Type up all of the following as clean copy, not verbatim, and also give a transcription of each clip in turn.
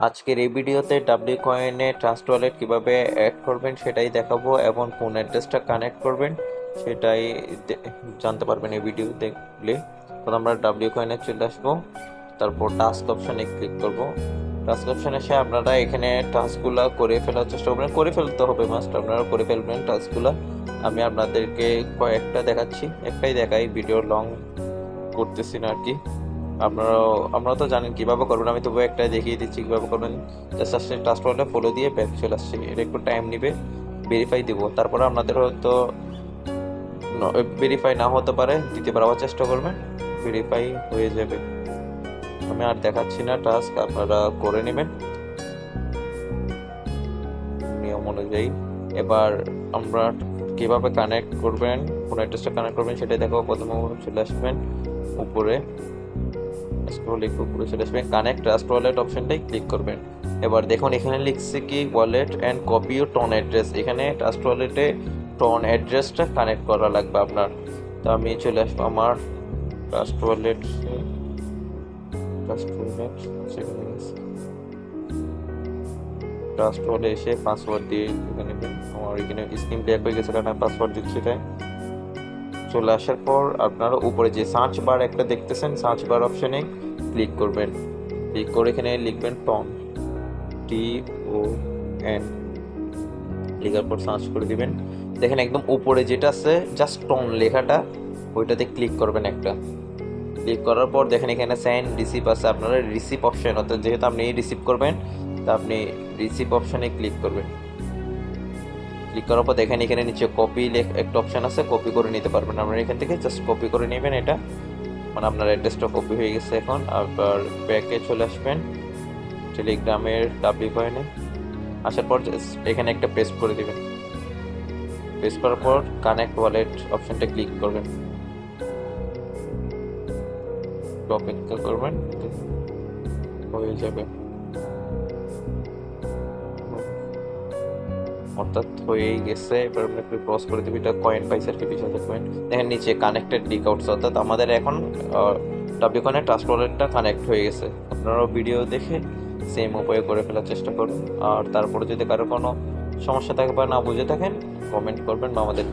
আজকের এই ভিডিওতে ডাব্লিউ কয়েনে ট্রাস্ট ওয়ালেট কীভাবে অ্যাড করবেন সেটাই দেখাবো, এবং কোন অ্যাড্রেসটা কানেক্ট করবেন সেটাই জানতে পারবেন এই ভিডিও দেখলে। তো আমরা ডাব্লিউ কয়েনে চলে আসবো, তারপর টাস্ক অপশানে ক্লিক করব। টাস্ক অপশানে এসে আপনারা এখানে টাস্কগুলো করে ফেলার চেষ্টা করবেন, করে ফেলতে হবে মাস্ট, আপনারা করে ফেলবেন টাস্কগুলো। আমি আপনাদেরকে কয়েকটা দেখাচ্ছি, একটাই দেখাই, ভিডিও লং করতেছি না আর কি। আপনারা তো জানেন কিভাবে করবেন, আমি তবু একটা দেখিয়ে দিচ্ছি কিভাবে করবেন। জাস্ট আসলে ট্রাস্ট ওয়ালেটে ফলো দিয়ে ব্যাক চলে আসছে, এটা একটু টাইম নেবে, ভেরিফাই দিব, তারপরে আপনাদের হয়তো ভেরিফাই না হতে পারে, দ্বিতীয়বার আবার চেষ্টা করবেন, ভেরিফাই হয়ে যাবে। আমি আর দেখাচ্ছি না, টাস্ক আপনারা করে নেবেন নিয়ম অনুযায়ী। এবার আমরা কিভাবে কানেক্ট করবেন, কোন অ্যাড্রেসটা কানেক্ট করবেন সেটাই দেখো। প্রথমে চলে আসবেন উপরে, স্ক্রল একটু উপরে চলে আসবেন, কানেক্ট ট্রাস্ট ওয়ালেট অপশনটাই ক্লিক করবেন। এবার দেখুন এখানে লিখছে কি wallet and copy your TON address, এখানে ট্রাস্ট ওয়ালেটে টন অ্যাড্রেসটা কানেক্ট করা লাগবে আপনার। তো আমি চলে আসবো আমার ট্রাস্ট ওয়ালেট, ট্রাস্ট ওয়ালেট এসে পাসওয়ার্ড দিয়ে নেবেন। আমার এখানে স্ক্রিন ব্ল্যাক হয়ে গেছে কারণ আমি পাসওয়ার্ড দিচ্ছি তাই। চলে আসার পর আপনারা উপরে যে সার্চ বার একটা দেখতেছেন, সার্চ বার অপশনে ক্লিক করবেন। ক্লিক করে এখানে লিখবেন টন, TON, লেখার পর সার্চ করে দিবেন। দেখেন একদম উপরে যেটা আছে জাস্ট টন লেখাটা, ওইটাতে ক্লিক করবেন একটা। ক্লিক করার পর দেখেন এখানে সেন্ড রিসিভ আছে, আপনারা রিসিভ অপশন, অর্থাৎ যেহেতু আপনি রিসিভ করবেন তা আপনি রিসিভ অপশনে ক্লিক করবেন। ক্লিক করার পর দেখেন এখানে নিচে কপি একটা অপশন আছে, কপি করে নিতে পারবেন আপনারা এখান থেকে, জাস্ট কপি করে নেবেন এটা, মানে আপনার অ্যাড্রেসটা কপি হয়ে গেছে। এখন আবার ব্যাকে চলে আসবেন টেলিগ্রামের ডাব্লিউ কয়েনে, আসার পর এখানে একটা পেস্ট করে দিবেন। পেস্ট করার পর কানেক্ট ওয়ালেট অপশনটা ক্লিক করবেন, অপেক্ষা করবেন, হয়ে যাবে, অর্থাৎ হয়েই গেছে। এবার আমরা একটু ক্রস করে দিবি, এটা কয়েন পাইছে আর কি, 20,000 কয়েন। দেখেন নিচে কানেক্টেড লিকআউটস, অর্থাৎ আমাদের এখন ডাব্লিউ কয়েনের ট্রাস্ট ওয়ালেটটা কানেক্ট হয়ে গেছে। আপনারাও ভিডিও দেখে সেম উপায়ে করে ফেলার চেষ্টা করুন। আর তারপরে যদি কারো কোনো সমস্যা থাকে বা না বুঝে থাকেন, কমেন্ট করবেন বা আমাদের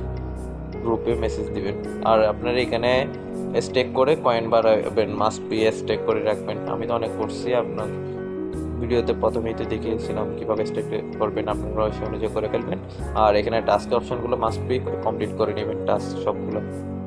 গ্রুপে মেসেজ দিবেন। আর আপনারা এখানে স্টেক করে কয়েন বাড়াবেন, মাস্ট বি স্টেক করে রাখবেন। আমি তো অনেক করছি, আপনার ভিডিওতে প্রথমেই তো দেখিয়েছিলাম কীভাবে স্টেক করবেন, আপনারা সে অনুযায়ী করে ফেলবেন। আর এখানে টাস্ক অপশনগুলো মাস্ট বি কমপ্লিট করে নেবেন, টাস্ক সবগুলো।